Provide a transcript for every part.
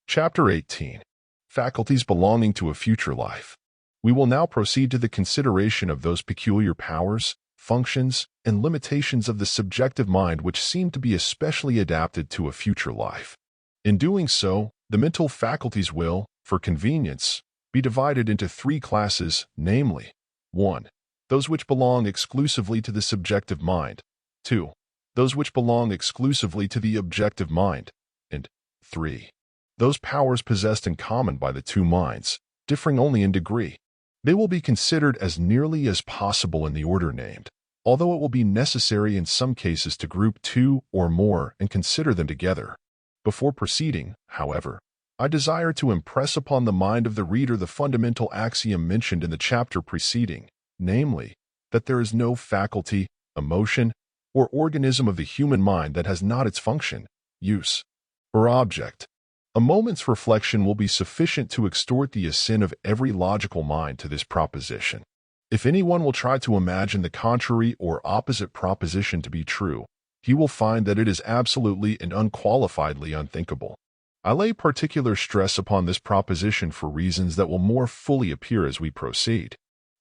Chapter 18. Faculties belonging to a future life. We will now proceed to the consideration of those peculiar powers, functions, and limitations of the subjective mind which seem to be especially adapted to a future life. In doing so, the mental faculties will, for convenience, be divided into three classes, namely, 1. Those which belong exclusively to the subjective mind, 2. Those which belong exclusively to the objective mind, and 3. Those powers possessed in common by the two minds, differing only in degree. They will be considered as nearly as possible in the order named, although it will be necessary in some cases to group two or more and consider them together. Before proceeding, however, I desire to impress upon the mind of the reader the fundamental axiom mentioned in the chapter preceding, namely, that there is no faculty, emotion, or organism of the human mind that has not its function, use, or object. A moment's reflection will be sufficient to extort the assent of every logical mind to this proposition. If anyone will try to imagine the contrary or opposite proposition to be true, he will find that it is absolutely and unqualifiedly unthinkable. I lay particular stress upon this proposition for reasons that will more fully appear as we proceed.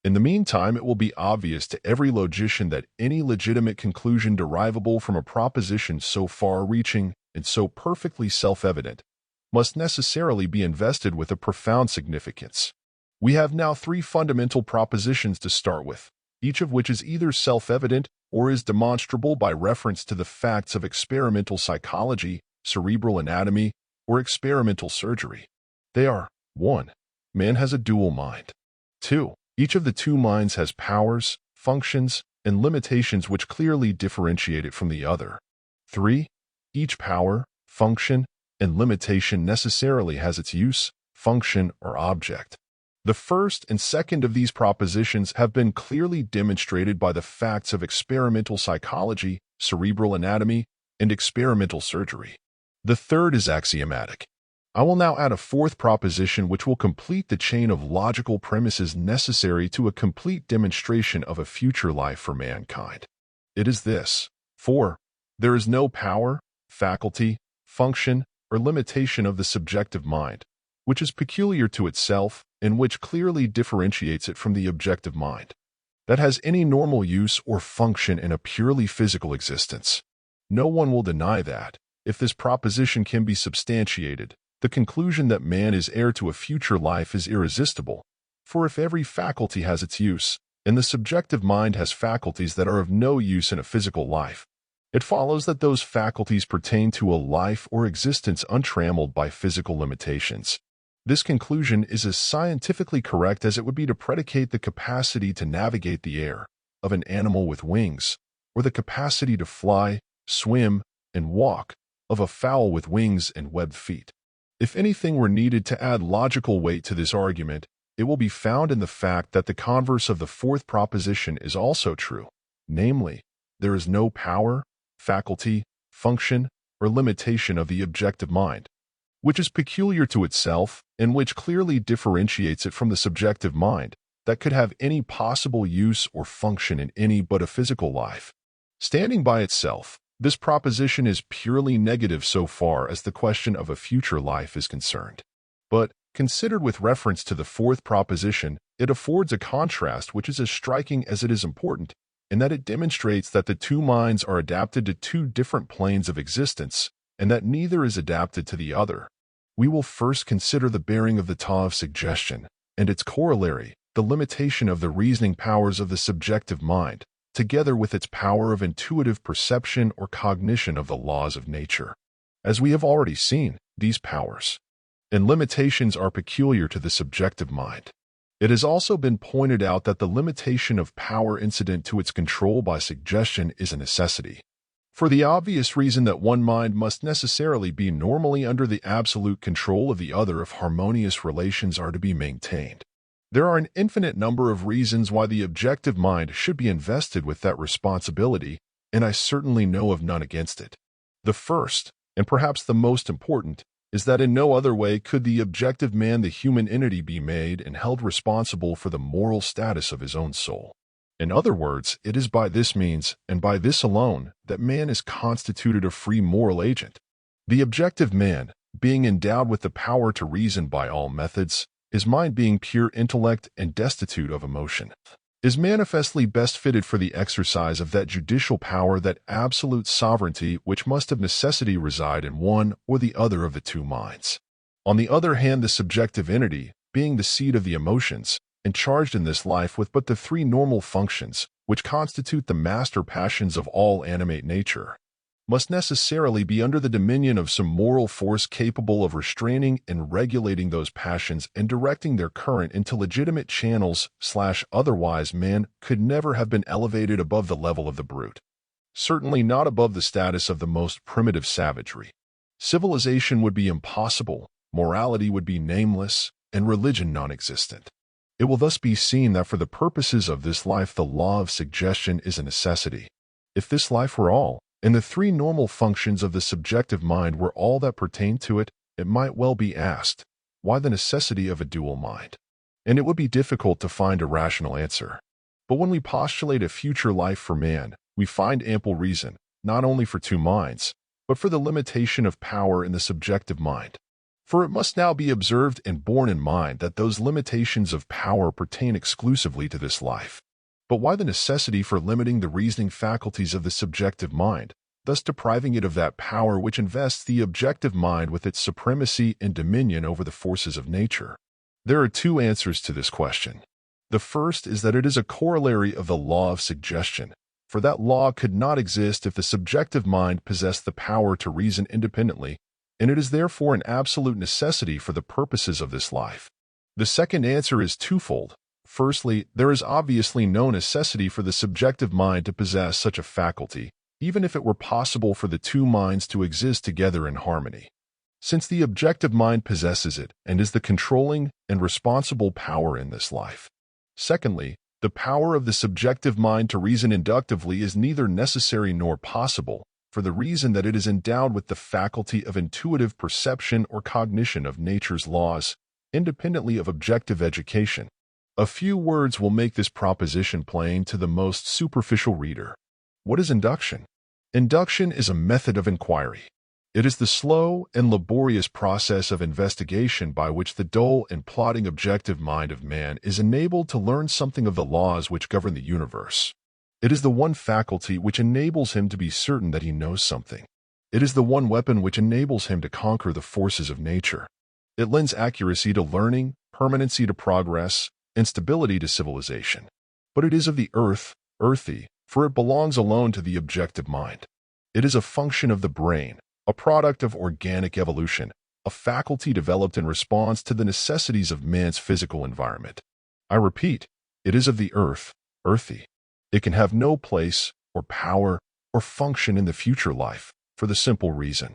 In the meantime, it will be obvious to every logician that any legitimate conclusion derivable from a proposition so far-reaching and so perfectly self-evident must necessarily be invested with a profound significance. We have now three fundamental propositions to start with, each of which is either self-evident or is demonstrable by reference to the facts of experimental psychology, cerebral anatomy, or experimental surgery. They are: 1. Man has a dual mind. 2. Each of the two minds has powers, functions, and limitations which clearly differentiate it from the other. 3. Each power, function, and limitation necessarily has its use, function, or object. The first and second of these propositions have been clearly demonstrated by the facts of experimental psychology, cerebral anatomy, and experimental surgery. The third is axiomatic. I will now add a fourth proposition which will complete the chain of logical premises necessary to a complete demonstration of a future life for mankind. It is this: 4. There is no power, faculty, function, or limitation of the subjective mind, which is peculiar to itself and which clearly differentiates it from the objective mind, that has any normal use or function in a purely physical existence. No one will deny that, if this proposition can be substantiated, the conclusion that man is heir to a future life is irresistible, for if every faculty has its use, and the subjective mind has faculties that are of no use in a physical life, it follows that those faculties pertain to a life or existence untrammeled by physical limitations. This conclusion is as scientifically correct as it would be to predicate the capacity to navigate the air of an animal with wings, or the capacity to fly, swim, and walk of a fowl with wings and webbed feet. If anything were needed to add logical weight to this argument, it will be found in the fact that the converse of the fourth proposition is also true, namely, there is no power, faculty, function, or limitation of the objective mind, which is peculiar to itself and which clearly differentiates it from the subjective mind, that could have any possible use or function in any but a physical life. Standing by itself, this proposition is purely negative so far as the question of a future life is concerned. But, considered with reference to the fourth proposition, it affords a contrast which is as striking as it is important, in that it demonstrates that the two minds are adapted to two different planes of existence, and that neither is adapted to the other. We will first consider the bearing of the law of suggestion, and its corollary, the limitation of the reasoning powers of the subjective mind, together with its power of intuitive perception or cognition of the laws of nature. As we have already seen, these powers and limitations are peculiar to the subjective mind. It has also been pointed out that the limitation of power incident to its control by suggestion is a necessity, for the obvious reason that one mind must necessarily be normally under the absolute control of the other if harmonious relations are to be maintained. There are an infinite number of reasons why the objective mind should be invested with that responsibility, and I certainly know of none against it. The first, and perhaps the most important, is that in no other way could the objective man, the human entity, be made and held responsible for the moral status of his own soul. In other words, it is by this means, and by this alone, that man is constituted a free moral agent. The objective man, being endowed with the power to reason by all methods, his mind being pure intellect and destitute of emotion, is manifestly best fitted for the exercise of that judicial power, that absolute sovereignty which must of necessity reside in one or the other of the two minds. On the other hand, the subjective entity, being the seat of the emotions, and charged in this life with but the three normal functions, which constitute the master passions of all animate nature, must necessarily be under the dominion of some moral force capable of restraining and regulating those passions and directing their current into legitimate channels / otherwise man could never have been elevated above the level of the brute. Certainly not above the status of the most primitive savagery. Civilization would be impossible, morality would be nameless, and religion non-existent. It will thus be seen that for the purposes of this life the law of suggestion is a necessity. If this life were all, and the three normal functions of the subjective mind were all that pertained to it, it might well be asked, why the necessity of a dual mind? And it would be difficult to find a rational answer. But when we postulate a future life for man, we find ample reason, not only for two minds, but for the limitation of power in the subjective mind. For it must now be observed and borne in mind that those limitations of power pertain exclusively to this life. But why the necessity for limiting the reasoning faculties of the subjective mind, thus depriving it of that power which invests the objective mind with its supremacy and dominion over the forces of nature? There are two answers to this question. The first is that it is a corollary of the law of suggestion, for that law could not exist if the subjective mind possessed the power to reason independently, and it is therefore an absolute necessity for the purposes of this life. The second answer is twofold. Firstly, there is obviously no necessity for the subjective mind to possess such a faculty, even if it were possible for the two minds to exist together in harmony, since the objective mind possesses it and is the controlling and responsible power in this life. Secondly, the power of the subjective mind to reason inductively is neither necessary nor possible, for the reason that it is endowed with the faculty of intuitive perception or cognition of nature's laws, independently of objective education. A few words will make this proposition plain to the most superficial reader. What is induction? Induction is a method of inquiry. It is the slow and laborious process of investigation by which the dull and plodding objective mind of man is enabled to learn something of the laws which govern the universe. It is the one faculty which enables him to be certain that he knows something. It is the one weapon which enables him to conquer the forces of nature. It lends accuracy to learning, permanency to progress, and stability to civilization. But it is of the earth, earthy, for it belongs alone to the objective mind. It is a function of the brain, a product of organic evolution, a faculty developed in response to the necessities of man's physical environment. I repeat, it is of the earth, earthy. It can have no place, or power, or function in the future life, for the simple reason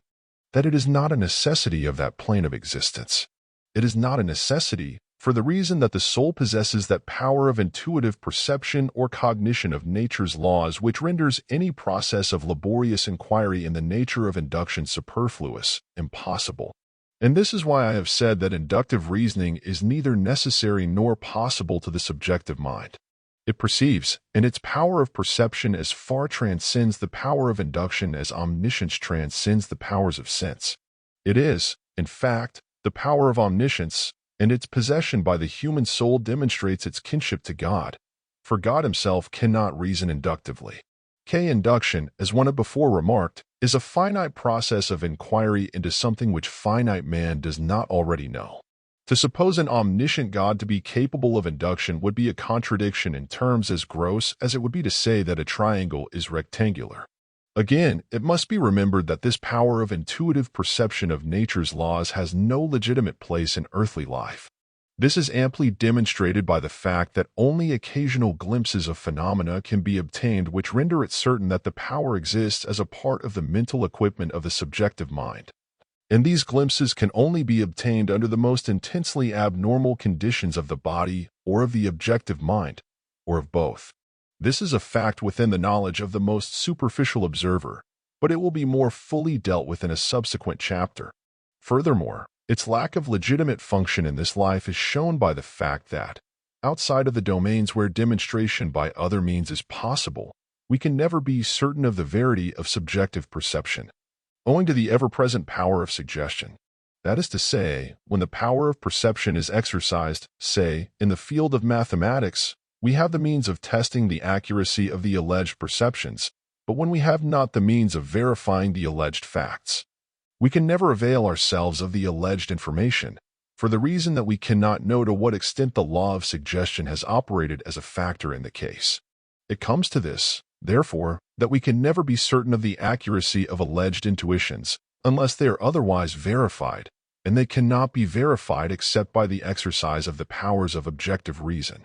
that it is not a necessity of that plane of existence. It is not a necessity for the reason that the soul possesses that power of intuitive perception or cognition of nature's laws which renders any process of laborious inquiry in the nature of induction superfluous, impossible. And this is why I have said that inductive reasoning is neither necessary nor possible to the subjective mind. It perceives, and its power of perception as far transcends the power of induction as omniscience transcends the powers of sense. It is, in fact, the power of omniscience, and its possession by the human soul demonstrates its kinship to God, for God himself cannot reason inductively. Induction, as one had before remarked, is a finite process of inquiry into something which finite man does not already know. To suppose an omniscient God to be capable of induction would be a contradiction in terms as gross as it would be to say that a triangle is rectangular. Again, it must be remembered that this power of intuitive perception of nature's laws has no legitimate place in earthly life. This is amply demonstrated by the fact that only occasional glimpses of phenomena can be obtained which render it certain that the power exists as a part of the mental equipment of the subjective mind. And these glimpses can only be obtained under the most intensely abnormal conditions of the body or of the objective mind, or of both. This is a fact within the knowledge of the most superficial observer, but it will be more fully dealt with in a subsequent chapter. Furthermore, its lack of legitimate function in this life is shown by the fact that, outside of the domains where demonstration by other means is possible, we can never be certain of the verity of subjective perception, owing to the ever-present power of suggestion. That is to say, when the power of perception is exercised, say, in the field of mathematics, we have the means of testing the accuracy of the alleged perceptions, but when we have not the means of verifying the alleged facts, we can never avail ourselves of the alleged information, for the reason that we cannot know to what extent the law of suggestion has operated as a factor in the case. It comes to this, therefore, that we can never be certain of the accuracy of alleged intuitions unless they are otherwise verified, and they cannot be verified except by the exercise of the powers of objective reason.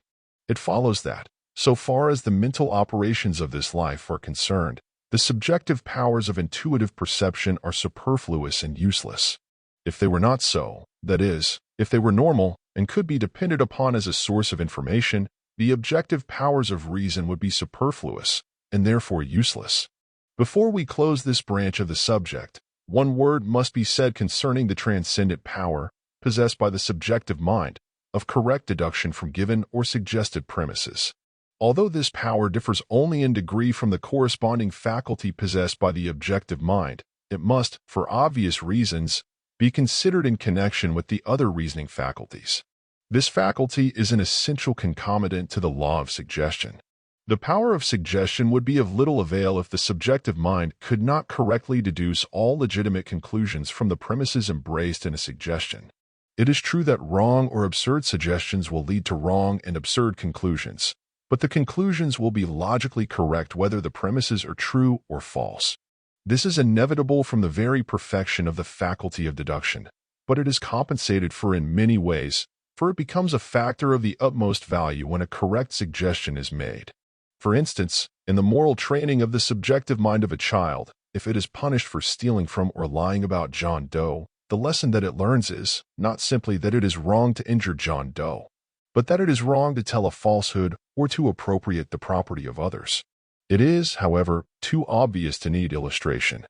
It follows that, so far as the mental operations of this life are concerned, the subjective powers of intuitive perception are superfluous and useless. If they were not so, that is, if they were normal and could be depended upon as a source of information, the objective powers of reason would be superfluous and therefore useless. Before we close this branch of the subject, one word must be said concerning the transcendent power possessed by the subjective mind of correct deduction from given or suggested premises. Although this power differs only in degree from the corresponding faculty possessed by the objective mind, it must, for obvious reasons, be considered in connection with the other reasoning faculties. This faculty is an essential concomitant to the law of suggestion. The power of suggestion would be of little avail if the subjective mind could not correctly deduce all legitimate conclusions from the premises embraced in a suggestion. It is true that wrong or absurd suggestions will lead to wrong and absurd conclusions, but the conclusions will be logically correct whether the premises are true or false. This is inevitable from the very perfection of the faculty of deduction, but it is compensated for in many ways, for it becomes a factor of the utmost value when a correct suggestion is made. For instance, in the moral training of the subjective mind of a child, if it is punished for stealing from or lying about John Doe, the lesson that it learns is not simply that it is wrong to injure John Doe, but that it is wrong to tell a falsehood or to appropriate the property of others. It is, however, too obvious to need illustration.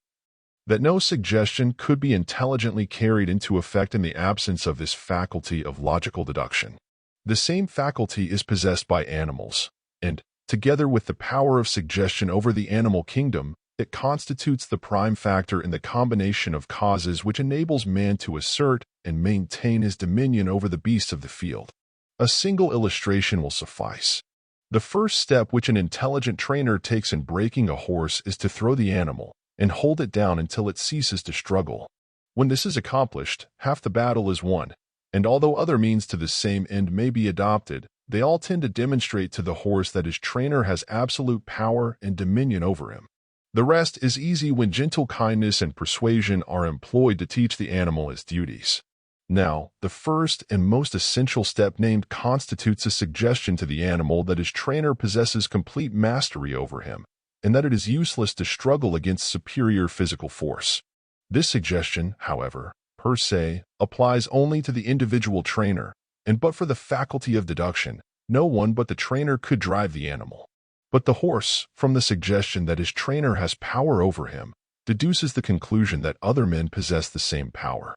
That no suggestion could be intelligently carried into effect in the absence of this faculty of logical deduction. The same faculty is possessed by animals, and, together with the power of suggestion over the animal kingdom, it constitutes the prime factor in the combination of causes which enables man to assert and maintain his dominion over the beasts of the field. A single illustration will suffice. The first step which an intelligent trainer takes in breaking a horse is to throw the animal and hold it down until it ceases to struggle. When this is accomplished, half the battle is won, and although other means to the same end may be adopted, they all tend to demonstrate to the horse that his trainer has absolute power and dominion over him. The rest is easy when gentle kindness and persuasion are employed to teach the animal his duties. Now, the first and most essential step named constitutes a suggestion to the animal that his trainer possesses complete mastery over him, and that it is useless to struggle against superior physical force. This suggestion, however, per se, applies only to the individual trainer, and but for the faculty of deduction, no one but the trainer could drive the animal. But the horse, from the suggestion that his trainer has power over him, deduces the conclusion that other men possess the same power.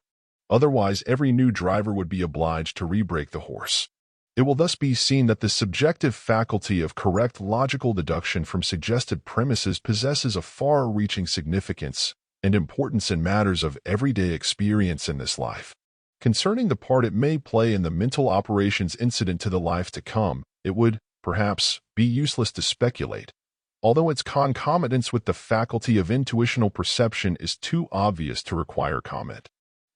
Otherwise, every new driver would be obliged to re-brake the horse. It will thus be seen that the subjective faculty of correct logical deduction from suggested premises possesses a far-reaching significance and importance in matters of everyday experience in this life. Concerning the part it may play in the mental operations incident to the life to come, it would, perhaps, be useless to speculate, although its concomitance with the faculty of intuitional perception is too obvious to require comment.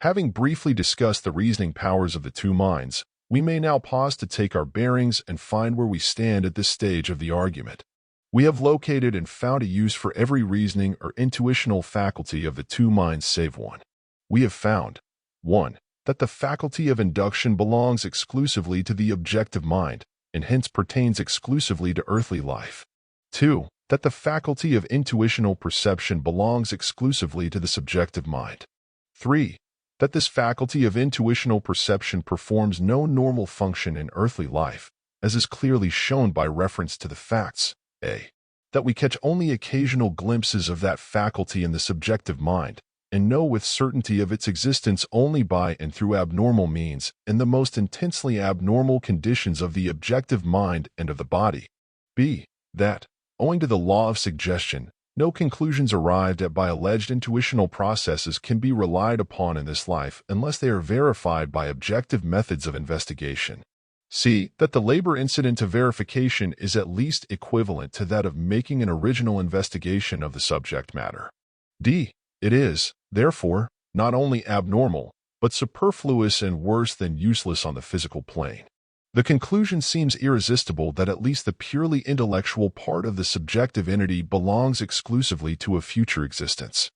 Having briefly discussed the reasoning powers of the two minds, we may now pause to take our bearings and find where we stand at this stage of the argument. We have located and found a use for every reasoning or intuitional faculty of the two minds save one. We have found 1. That the faculty of induction belongs exclusively to the objective mind, and hence pertains exclusively to earthly life. 2. That the faculty of intuitional perception belongs exclusively to the subjective mind. 3. That this faculty of intuitional perception performs no normal function in earthly life, as is clearly shown by reference to the facts, a. That we catch only occasional glimpses of that faculty in the subjective mind, and know with certainty of its existence only by and through abnormal means in the most intensely abnormal conditions of the objective mind and of the body. b. That, owing to the law of suggestion, No conclusions arrived at by alleged intuitional processes can be relied upon in this life unless they are verified by objective methods of investigation. C. That the labor incident of verification is at least equivalent to that of making an original investigation of the subject matter. D. It is, therefore, not only abnormal, but superfluous and worse than useless on the physical plane. The conclusion seems irresistible that at least the purely intellectual part of the subjective entity belongs exclusively to a future existence.